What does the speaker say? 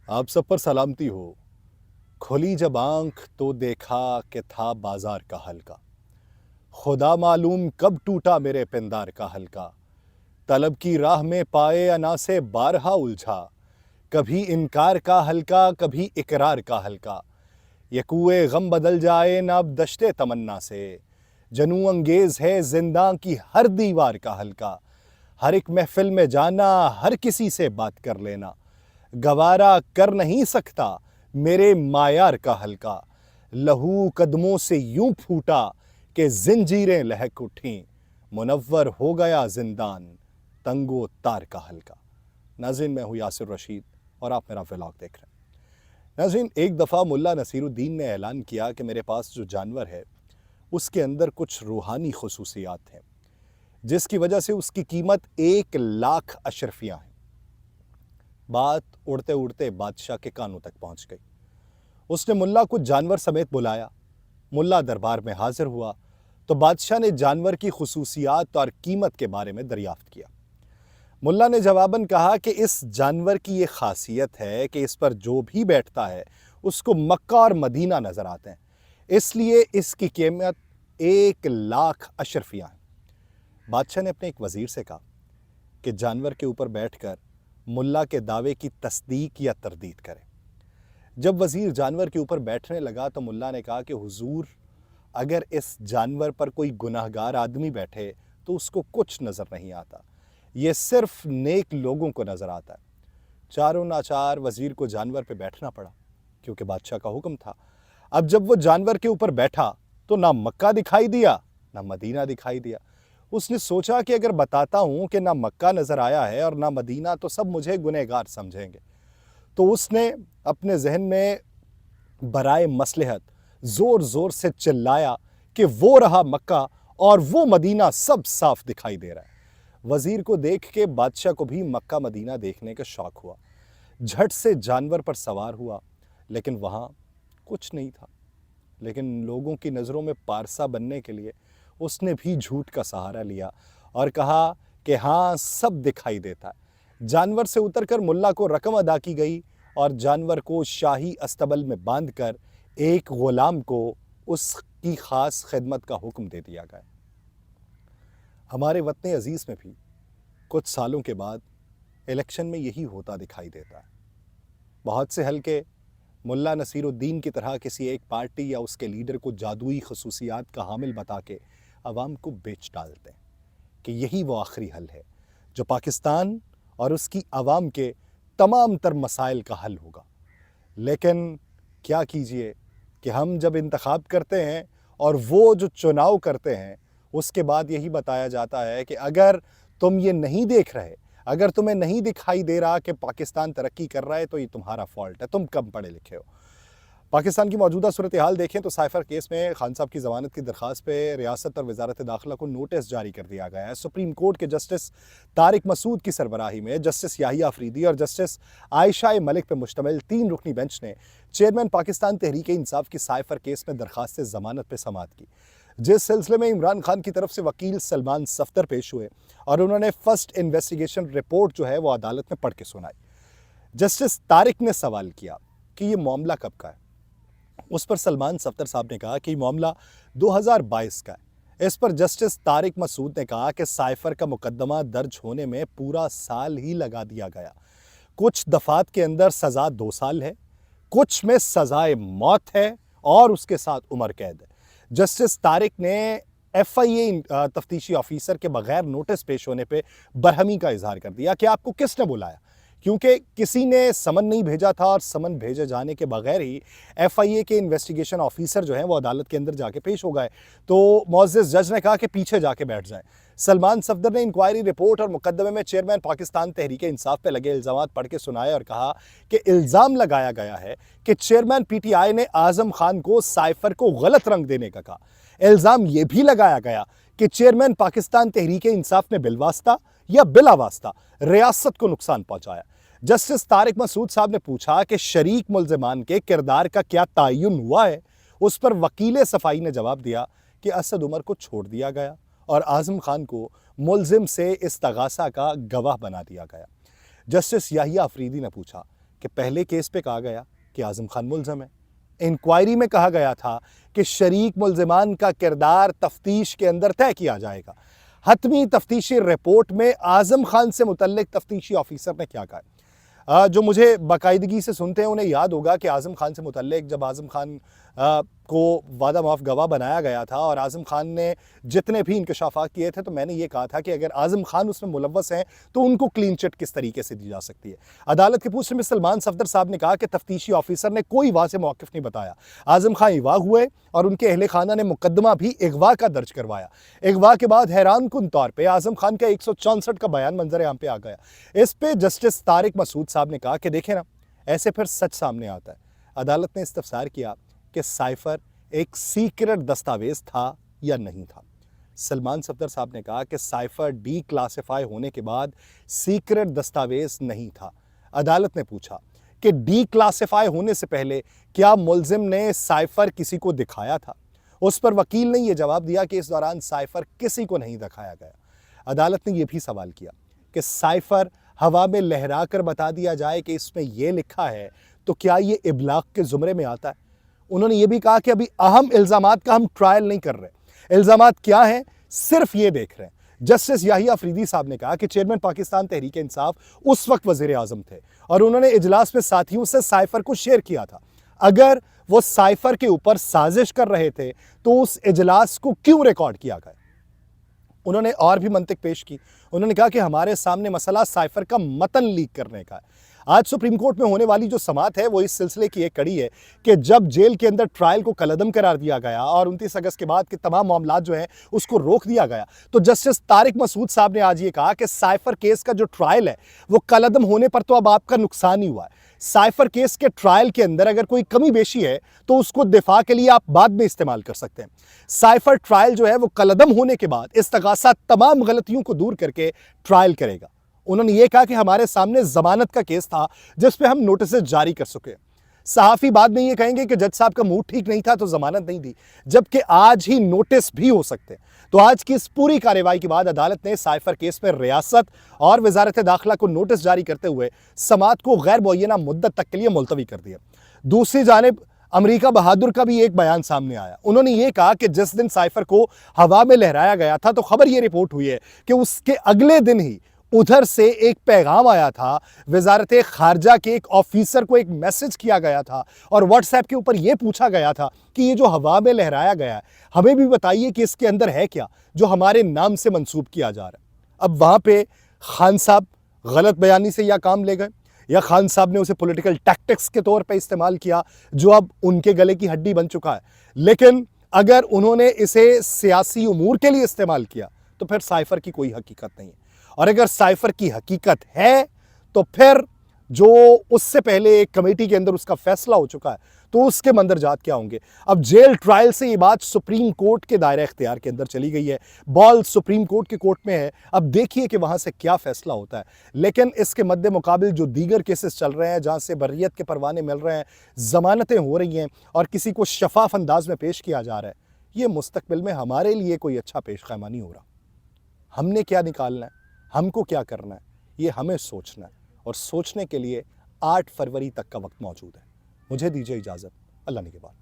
आप सब पर सलामती हो। खुली जब आंख तो देखा कि था बाजार का हल्का। खुदा मालूम कब टूटा मेरे पिंदार का हल्का। तलब की राह में पाए अना से बारहा उलझा। कभी इनकार का हल्का, कभी इकरार का हल्का। ये कुएं गम बदल जाए ना अब दश्ते तमन्ना से। जनू अंगेज है जिंदा की हर दीवार का हल्का। हर एक महफिल में जाना, हर किसी से बात कर लेना। गवारा कर नहीं सकता मेरे मायार का हल्का। लहू कदमों से यूं फूटा कि जिंजीरें लहक उठीं। मुनव्वर हो गया जिंदान तंगो तार का हल्का। नाज़रीन, मैं हूँ यासिर रशीद और आप मेरा व्लॉग देख रहे हैं। नाज़रीन, एक दफ़ा मुल्ला नसीरुद्दीन ने ऐलान किया कि मेरे पास जो जानवर है उसके अंदर कुछ रूहानी खसूसियात हैं, जिसकी वजह से उसकी कीमत 1 लाख अशरफियाँ हैं। बात उड़ते उड़ते बादशाह के कानों तक पहुंच गई। उसने मुल्ला को जानवर समेत बुलाया। मुल्ला दरबार में हाजिर हुआ तो बादशाह ने जानवर की खुसूसियात और कीमत के बारे में दरियाफ्त किया। मुल्ला ने जवाबन कहा कि इस जानवर की ये खासियत है कि इस पर जो भी बैठता है उसको मक्का और मदीना नजर आते हैं, इसलिए इसकी कीमत 1 लाख अशरफियाँ हैं। बादशाह ने अपने एक वजीर से कहा कि जानवर के ऊपर बैठकर मुल्ला के दावे की तस्दीक या तरदीद करे। जब वजीर जानवर के ऊपर बैठने लगा तो मुल्ला ने कहा कि हुजूर, अगर इस जानवर पर कोई गुनाहगार आदमी बैठे तो उसको कुछ नज़र नहीं आता, ये सिर्फ नेक लोगों को नज़र आता है। चारों नाचार वजीर को जानवर पे बैठना पड़ा, क्योंकि बादशाह का हुक्म था। अब जब वो जानवर के ऊपर बैठा तो ना मक्का दिखाई दिया ना मदीना दिखाई दिया। उसने सोचा कि अगर बताता हूं कि ना मक्का नजर आया है और ना मदीना तो सब मुझे गुनहगार समझेंगे। तो उसने अपने जहन में बराए मसलहत जोर जोर से चिल्लाया कि वो रहा मक्का और वो मदीना सब साफ दिखाई दे रहा है। वजीर को देख के बादशाह को भी मक्का मदीना देखने का शौक हुआ। झट से जानवर पर सवार हुआ, लेकिन वहां कुछ नहीं था। लेकिन लोगों की नज़रों में पारसा बनने के लिए उसने भी झूठ का सहारा लिया और कहा कि हाँ, सब दिखाई देता है। जानवर से उतरकर मुल्ला को रकम अदा की गई और जानवर को शाही अस्तबल में बांधकर एक गुलाम को उसकी खास खिदमत का हुक्म दे दिया गया। हमारे वतन अजीज़ में भी कुछ सालों के बाद इलेक्शन में यही होता दिखाई देता है। बहुत से हल्के मुल्ला नसीरुद्दीन की तरह किसी एक पार्टी या उसके लीडर को जादुई खसूसियात का हामिल बता के अवाम को बेच डालते हैं कि यही वो आखिरी हल है जो पाकिस्तान और उसकी आवाम के तमाम तर मसाइल का हल होगा। लेकिन क्या कीजिए कि हम जब इंतखाब करते हैं और वो जो चुनाव करते हैं, उसके बाद यही बताया जाता है कि अगर तुम ये नहीं देख रहे, अगर तुम्हें नहीं दिखाई दे रहा कि पाकिस्तान तरक्की कर रहा है, तो ये तुम्हारा फॉल्ट है, तुम कम पढ़े लिखे हो। पाकिस्तान की मौजूदा सूरत हाल देखें तो साइफर केस में खान साहब की ज़मानत की दरख्वास्त पे रियासत और वजारत दाखिला को नोटिस जारी कर दिया गया है। सुप्रीम कोर्ट के जस्टिस तारिक मसूद की सरबराही में जस्टिस याहिया अफरीदी और जस्टिस आयशा मलिक पर मुश्तमिल 3 रुकनी बेंच ने चेयरमैन पाकिस्तान तहरीक इंसाफ की साइफर केस में दरख्वास्त ज़मानत पर समाअत की, जिस सिलसिले में इमरान खान की तरफ से वकील सलमान सफ्दर पेश हुए और उन्होंने फर्स्ट इन्वेस्टिगेशन रिपोर्ट जो है वो अदालत में पढ़ के सुनाई। जस्टिस तारिक ने सवाल किया कि ये मामला कब का है। उस पर सलमान सफ्दर साहब ने कहा कि मामला 2022 का है। इस पर जस्टिस तारिक मसूद ने कहा कि साइफर का मुकदमा दर्ज होने में पूरा साल ही लगा दिया गया। कुछ दफात के अंदर सज़ा 2 साल है, कुछ में सज़ाए मौत है और उसके साथ उम्र कैद है। जस्टिस तारिक ने FIA तफ्तीशी ऑफिसर के बगैर नोटिस पेश होने पे बरहमी का इजहार कर दिया कि आपको किसने बुलाया, क्योंकि किसी ने समन नहीं भेजा था और समन भेजे जाने के बगैर ही FIA के इन्वेस्टिगेशन ऑफिसर जो हैं वो अदालत के अंदर जाके पेश हो गए। तो मुअज़्ज़िज़ जज ने कहा कि पीछे जाके बैठ जाएं। सलमान सफदर ने इंक्वायरी रिपोर्ट और मुकदमे में चेयरमैन पाकिस्तान तहरीक इंसाफ पे लगे इल्ज़ामात पढ़ के सुनाए और कहा कि इल्ज़ाम लगाया गया है कि चेयरमैन PTI ने आज़म खान को साइफर को गलत रंग देने का कहा। इल्ज़ाम यह भी लगाया गया कि चेयरमैन पाकिस्तान तहरीक इंसाफ ने बिलवास्ता या बिलावास्ता रियासत को नुकसान पहुंचाया। जस्टिस तारिक मसूद साहब ने पूछा कि शरीक मुल्ज़िमान के किरदार का क्या तयन हुआ है। उस पर वकील सफाई ने जवाब दिया कि असद उमर को छोड़ दिया गया और आज़म खान को मुल्ज़िम से इस्तगासा का गवाह बना दिया गया। जस्टिस याहिया अफरीदी ने पूछा کہ پہلے کیس پہ کہا گیا کہ اعظم خان ملزم ہے، انکوائری میں کہا گیا تھا کہ شریک ملزمان کا کردار تفتیش کے اندر طے کیا جائے گا، حتمی تفتیشی رپورٹ میں اعظم خان سے متعلق تفتیشی آفیسر نے کیا کہا؟ جو مجھے باقاعدگی سے سنتے ہیں انہیں یاد ہوگا کہ اعظم خان سے متعلق جب اعظم خان کو وعدہ معاف گواہ بنایا گیا تھا اور اعظم خان نے جتنے بھی انکشافات کیے تھے تو میں نے یہ کہا تھا کہ اگر اعظم خان اس میں ملوث ہیں تو ان کو کلین چٹ کس طریقے سے دی جا سکتی ہے۔ عدالت کے پوچھنے میں سلمان صفدر صاحب نے کہا کہ تفتیشی آفیسر نے کوئی واضح موقف نہیں بتایا، اعظم خان اغوا ہوئے اور ان کے اہل خانہ نے مقدمہ بھی اغوا کا درج کروایا۔ اغوا کے بعد حیران کن طور پہ اعظم خان کا 164 کا بیان منظر عام پہ آ گیا۔ اس پہ جسٹس طارق مسعود صاحب نے کہا کہ دیکھیں نا، ایسے پھر سچ سامنے آتا ہے۔ عدالت نے استفسار کیا کہ سائفر ایک سیکرٹ دستاویز تھا یا نہیں تھا۔ سلمان صفدر صاحب نے کہا کہ سائفر ڈی کلاسیفائی ہونے کے بعد سیکرٹ دستاویز نہیں تھا۔ عدالت نے پوچھا کہ ڈی کلاسیفائی ہونے سے پہلے کیا ملزم نے سائفر کسی کو دکھایا تھا؟ اس پر وکیل نے یہ جواب دیا کہ اس دوران سائفر کسی کو نہیں دکھایا گیا۔ عدالت نے یہ بھی سوال کیا کہ سائفر ہوا میں لہرا کر بتا دیا جائے کہ اس میں یہ لکھا ہے تو کیا یہ ابلاغ کے زمرے میں آتا ہے؟ انہوں نے یہ بھی کہا کہ ابھی اہم الزامات کا ہم ٹرائل نہیں کر رہے، الزامات کیا ہیں صرف یہ دیکھ رہے ہیں۔ جسٹس یحییٰ افریدی صاحب نے کہا کہ چیئرمین پاکستان تحریک انصاف اس وقت وزیر اعظم تھے اور انہوں نے اجلاس میں ساتھیوں سے سائفر کو شیئر کیا تھا۔ اگر وہ سائفر کے اوپر سازش کر رہے تھے تو اس اجلاس کو کیوں ریکارڈ کیا گیا؟ انہوں نے اور بھی منطق پیش کی۔ انہوں نے کہا کہ ہمارے سامنے مسئلہ سائفر کا متن لیک کرنے کا ہے۔ آج سپریم کورٹ میں ہونے والی جو سماعت ہے وہ اس سلسلے کی ایک کڑی ہے کہ جب جیل کے اندر ٹرائل کو کالعدم قرار دیا گیا اور 29 اگست کے بعد کے تمام معاملات جو ہیں اس کو روک دیا گیا، تو جسٹس طارق مسعود صاحب نے آج یہ کہا کہ سائفر کیس کا جو ٹرائل ہے وہ کالعدم ہونے پر تو اب آپ کا نقصان ہی ہوا ہے۔ سائفر کیس کے ٹرائل کے اندر اگر کوئی کمی بیشی ہے تو اس کو دفاع کے لیے آپ بعد میں استعمال کر سکتے ہیں۔ سائفر ٹرائل جو ہے وہ کالعدم ہونے کے بعد استغاثہ تمام غلطیوں کو دور کر کے ٹرائل کرے گا۔ انہوں نے یہ کہا کہ ہمارے سامنے ضمانت کا کیس تھا جس پہ ہم نوٹسز جاری کر سکے۔ صحافی بعد میں یہ کہیں گے کہ جج صاحب کا موڈ ٹھیک نہیں تھا تو ضمانت نہیں دی، جبکہ آج ہی نوٹس بھی ہو سکتے۔ تو آج کی اس پوری کارروائی کے بعد عدالت نے سائفر کیس میں ریاست اور وزارت داخلہ کو نوٹس جاری کرتے ہوئے سماعت کو غیر معینہ مدت تک کے لیے ملتوی کر دیا۔ دوسری جانب امریکہ بہادر کا بھی ایک بیان سامنے آیا۔ انہوں نے یہ کہا کہ جس دن سائفر کو ہوا میں لہرایا گیا تھا تو خبر یہ رپورٹ ہوئی ہے کہ اس کے اگلے دن ہی ادھر سے ایک پیغام آیا تھا، وزارت خارجہ کے ایک آفیسر کو ایک میسج کیا گیا تھا اور واٹس ایپ کے اوپر یہ پوچھا گیا تھا کہ یہ جو ہوا میں لہرایا گیا ہے ہمیں بھی بتائیے کہ اس کے اندر ہے کیا جو ہمارے نام سے منسوب کیا جا رہا ہے۔ اب وہاں پہ خان صاحب غلط بیانی سے یا کام لے گئے یا خان صاحب نے اسے پولیٹیکل ٹیکٹکس کے طور پہ استعمال کیا جو اب ان کے گلے کی ہڈی بن چکا ہے، لیکن اگر انہوں نے اسے سیاسی امور کے لیے استعمال کیا تو پھر سائفر کی کوئی حقیقت نہیں ہے، اور اگر سائفر کی حقیقت ہے تو پھر جو اس سے پہلے ایک کمیٹی کے اندر اس کا فیصلہ ہو چکا ہے تو اس کے مندرجات کیا ہوں گے۔ اب جیل ٹرائل سے یہ بات سپریم کورٹ کے دائرہ اختیار کے اندر چلی گئی ہے، بال سپریم کورٹ کے کورٹ میں ہے، اب دیکھیے کہ وہاں سے کیا فیصلہ ہوتا ہے۔ لیکن اس کے مد مقابل جو دیگر کیسز چل رہے ہیں جہاں سے بریت کے پروانے مل رہے ہیں، ضمانتیں ہو رہی ہیں اور کسی کو شفاف انداز میں پیش کیا جا رہا ہے، یہ مستقبل میں ہمارے لیے کوئی اچھا پیش خیمہ نہیں ہو رہا۔ ہم نے کیا نکالنا ہے، ہم کو کیا کرنا ہے، یہ ہمیں سوچنا ہے، اور سوچنے کے لیے 8 فروری تک کا وقت موجود ہے۔ مجھے دیجیے اجازت، اللہ نگہبان۔